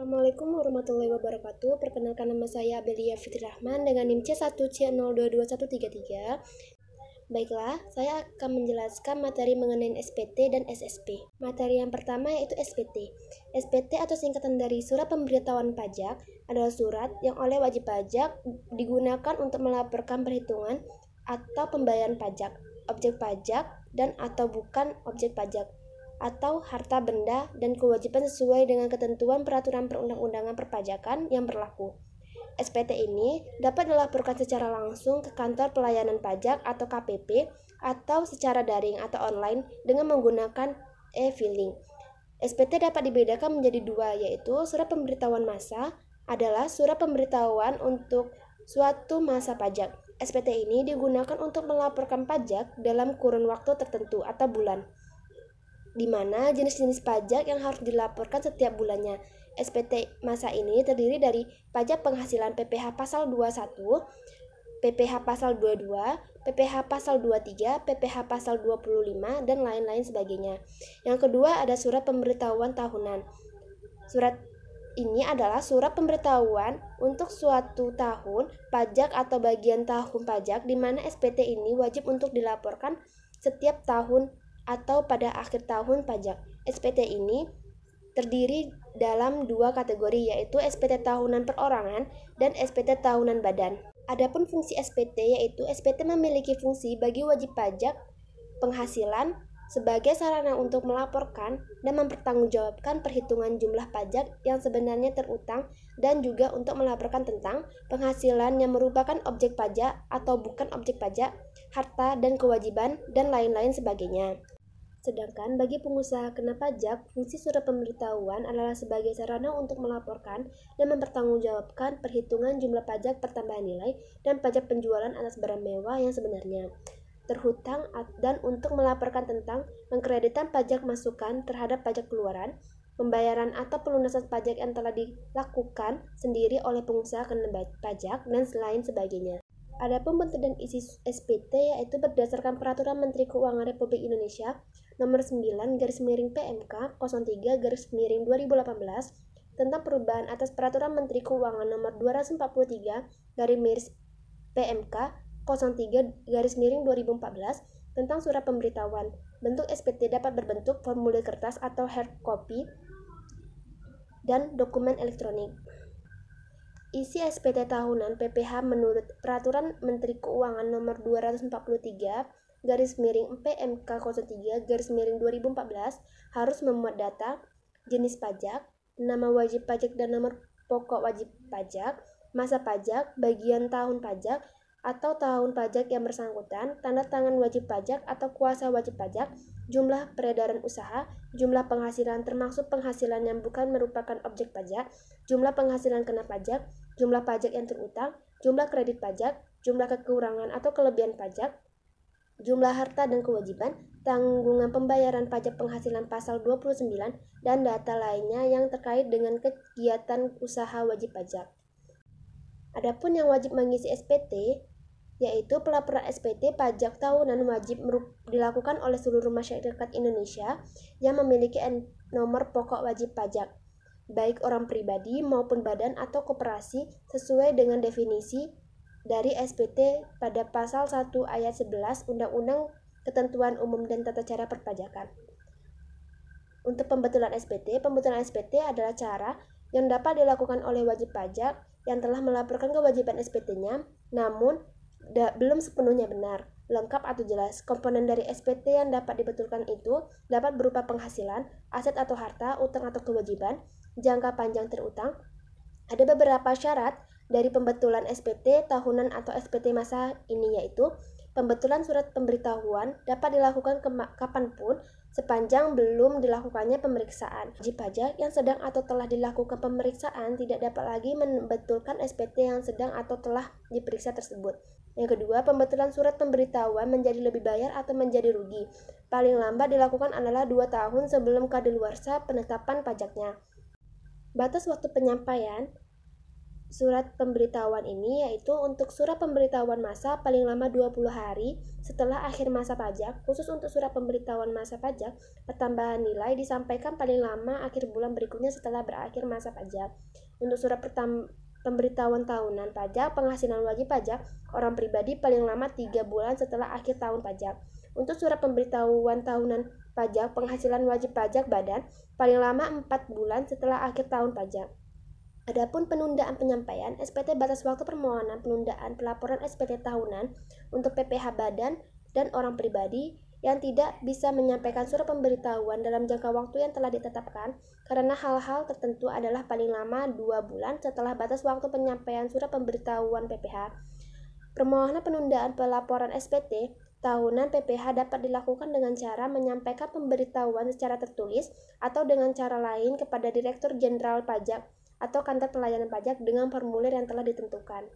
Assalamualaikum warahmatullahi wabarakatuh. Perkenalkan, nama saya Abelia Fitri Rahman dengan NIM C1C022133. Baiklah, saya akan menjelaskan materi mengenai SPT dan SSP. Materi yang pertama yaitu SPT. SPT atau singkatan dari Surat Pemberitahuan Pajak adalah surat yang oleh wajib pajak digunakan untuk melaporkan perhitungan atau pembayaran pajak, objek pajak dan atau bukan objek pajak, atau harta benda dan kewajiban sesuai dengan ketentuan peraturan perundang-undangan perpajakan yang berlaku. SPT ini dapat dilaporkan secara langsung ke kantor pelayanan pajak atau KPP atau secara daring atau online dengan menggunakan e-filing. SPT dapat dibedakan menjadi dua, yaitu surat pemberitahuan masa adalah surat pemberitahuan untuk suatu masa pajak. SPT ini digunakan untuk melaporkan pajak dalam kurun waktu tertentu atau bulan, di mana jenis-jenis pajak yang harus dilaporkan setiap bulannya. SPT masa ini terdiri dari pajak penghasilan PPh pasal 21, PPh pasal 22, PPh pasal 23, PPh pasal 25, dan lain-lain sebagainya. Yang kedua ada surat pemberitahuan tahunan. Surat ini adalah surat pemberitahuan untuk suatu tahun pajak atau bagian tahun pajak, di mana SPT ini wajib untuk dilaporkan setiap tahun atau pada akhir tahun pajak. SPT ini terdiri dalam dua kategori, yaitu SPT tahunan perorangan dan SPT tahunan badan. Adapun fungsi SPT yaitu SPT memiliki fungsi bagi wajib pajak penghasilan sebagai sarana untuk melaporkan dan mempertanggungjawabkan perhitungan jumlah pajak yang sebenarnya terutang, dan juga untuk melaporkan tentang penghasilan yang merupakan objek pajak atau bukan objek pajak, harta dan kewajiban, dan lain-lain sebagainya. Sedangkan bagi pengusaha kena pajak, fungsi surat pemberitahuan adalah sebagai sarana untuk melaporkan dan mempertanggungjawabkan perhitungan jumlah pajak pertambahan nilai dan pajak penjualan atas barang mewah yang sebenarnya terhutang, dan untuk melaporkan tentang pengkreditan pajak masukan terhadap pajak keluaran, pembayaran atau pelunasan pajak yang telah dilakukan sendiri oleh pengusaha kena pajak, dan lain sebagainya. Adapun bentuk dan isi SPT yaitu berdasarkan Peraturan Menteri Keuangan Republik Indonesia Nomor 9/PMK 03/2018 tentang perubahan atas Peraturan Menteri Keuangan Nomor 240/PMK 03/2014 tentang surat pemberitahuan. Bentuk SPT dapat berbentuk formulir kertas atau hard copy dan dokumen elektronik. Isi SPT tahunan PPh menurut Peraturan Menteri Keuangan Nomor 240/PMK 03/2014 harus memuat data, jenis pajak, nama wajib pajak dan nomor pokok wajib pajak, masa pajak, bagian tahun pajak atau tahun pajak yang bersangkutan, tanda tangan wajib pajak atau kuasa wajib pajak, jumlah peredaran usaha, jumlah penghasilan termasuk penghasilan yang bukan merupakan objek pajak, jumlah penghasilan kena pajak, jumlah pajak yang terutang, jumlah kredit pajak, jumlah kekurangan atau kelebihan pajak, jumlah harta dan kewajiban, tanggungan pembayaran pajak penghasilan pasal 29, dan data lainnya yang terkait dengan kegiatan usaha wajib pajak. Adapun yang wajib mengisi SPT yaitu pelaporan SPT pajak tahunan wajib dilakukan oleh seluruh masyarakat Indonesia yang memiliki nomor pokok wajib pajak, baik orang pribadi maupun badan atau koperasi, sesuai dengan definisi dari SPT pada pasal 1 ayat 11 Undang-Undang Ketentuan Umum dan Tata Cara Perpajakan. Untuk pembetulan SPT adalah cara yang dapat dilakukan oleh wajib pajak yang telah melaporkan kewajiban SPT-nya, namun belum sepenuhnya benar, lengkap atau jelas. Komponen dari SPT yang dapat dibetulkan itu dapat berupa penghasilan, aset atau harta, utang atau kewajiban, jangka panjang terutang. Ada beberapa syarat dari pembetulan SPT tahunan atau SPT masa ini, yaitu pembetulan surat pemberitahuan dapat dilakukan kapanpun sepanjang belum dilakukannya pemeriksaan. Wajib pajak yang sedang atau telah dilakukan pemeriksaan tidak dapat lagi membetulkan SPT yang sedang atau telah diperiksa tersebut. Yang kedua, pembetulan surat pemberitahuan menjadi lebih bayar atau menjadi rugi paling lambat dilakukan adalah 2 tahun sebelum kadaluarsa penetapan pajaknya. Batas waktu penyampaian surat pemberitahuan ini, yaitu untuk surat pemberitahuan masa paling lama 20 hari setelah akhir masa pajak. Khusus untuk surat pemberitahuan masa pajak, pertambahan nilai disampaikan paling lama akhir bulan berikutnya setelah berakhir masa pajak. Untuk surat pemberitahuan tahunan pajak, penghasilan wajib pajak orang pribadi paling lama 3 bulan setelah akhir tahun pajak. Untuk surat pemberitahuan tahunan pajak, penghasilan wajib pajak badan paling lama 4 bulan setelah akhir tahun pajak. Adapun penundaan penyampaian SPT batas waktu permohonan penundaan pelaporan SPT tahunan untuk PPh badan dan orang pribadi yang tidak bisa menyampaikan surat pemberitahuan dalam jangka waktu yang telah ditetapkan karena hal-hal tertentu adalah paling lama 2 bulan setelah batas waktu penyampaian surat pemberitahuan PPh. Permohonan penundaan pelaporan SPT tahunan PPh dapat dilakukan dengan cara menyampaikan pemberitahuan secara tertulis atau dengan cara lain kepada Direktur Jenderal Pajak atau Kantor Pelayanan Pajak dengan formulir yang telah ditentukan.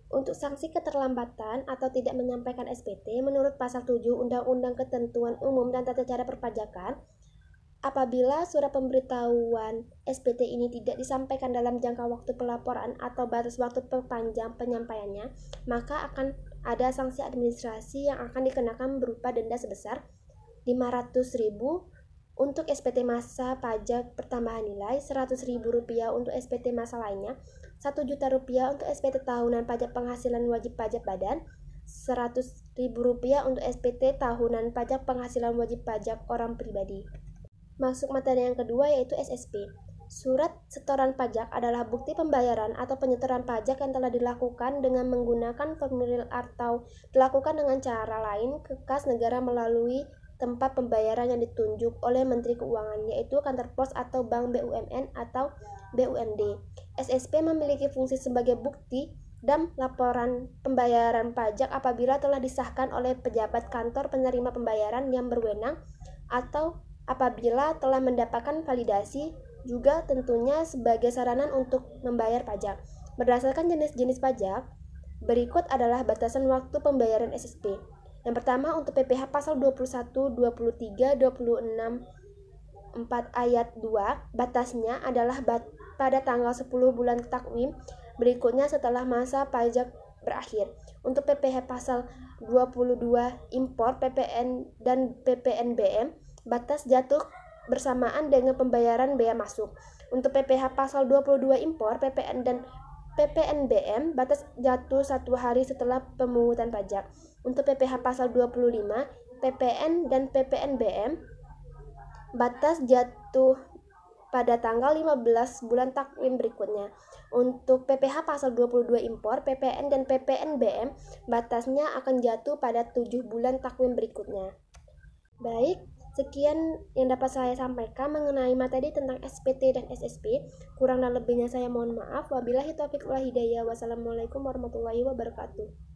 Untuk sanksi keterlambatan atau tidak menyampaikan SPT menurut Pasal 7 Undang-Undang Ketentuan Umum dan Tata Cara Perpajakan, apabila surat pemberitahuan SPT ini tidak disampaikan dalam jangka waktu pelaporan atau batas waktu perpanjang penyampaiannya, maka akan ada sanksi administrasi yang akan dikenakan berupa denda sebesar Rp500.000 untuk SPT masa pajak pertambahan nilai, Rp100.000 untuk SPT masa lainnya, Rp1.000.000 untuk SPT tahunan pajak penghasilan wajib pajak badan, Rp100.000 untuk SPT tahunan pajak penghasilan wajib pajak orang pribadi. Masuk materi yang kedua, yaitu SSP. Surat setoran pajak adalah bukti pembayaran atau penyetoran pajak yang telah dilakukan dengan menggunakan formulir atau dilakukan dengan cara lain ke kas negara melalui tempat pembayaran yang ditunjuk oleh Menteri Keuangan, yaitu kantor pos atau bank BUMN atau BUMD. SSP memiliki fungsi sebagai bukti dan laporan pembayaran pajak apabila telah disahkan oleh pejabat kantor penerima pembayaran yang berwenang atau apabila telah mendapatkan validasi, juga tentunya sebagai sarana untuk membayar pajak. Berdasarkan jenis-jenis pajak, berikut adalah batasan waktu pembayaran SSP. Yang pertama, untuk PPh pasal 21, 23, 26, 4 ayat 2, batasnya adalah pada tanggal 10 bulan takwim berikutnya setelah masa pajak berakhir. Untuk PPh pasal 22 impor, PPN dan PPNBM, batas jatuh bersamaan dengan pembayaran bea masuk. Untuk PPh pasal 22 impor, PPN dan PPNBM, batas jatuh 1 hari setelah pemungutan pajak. Untuk PPh pasal 25, PPN dan PPNBM, batas jatuh pada tanggal 15 bulan takwim berikutnya. Untuk PPh pasal 22 impor, PPN dan PPNBM, batasnya akan jatuh pada 7 bulan takwim berikutnya. Baik, sekian yang dapat saya sampaikan mengenai materi tentang SPT dan SSP. Kurang dan lebihnya saya mohon maaf. Wabillahi taufiq wal hidayah. Wassalamualaikum warahmatullahi wabarakatuh.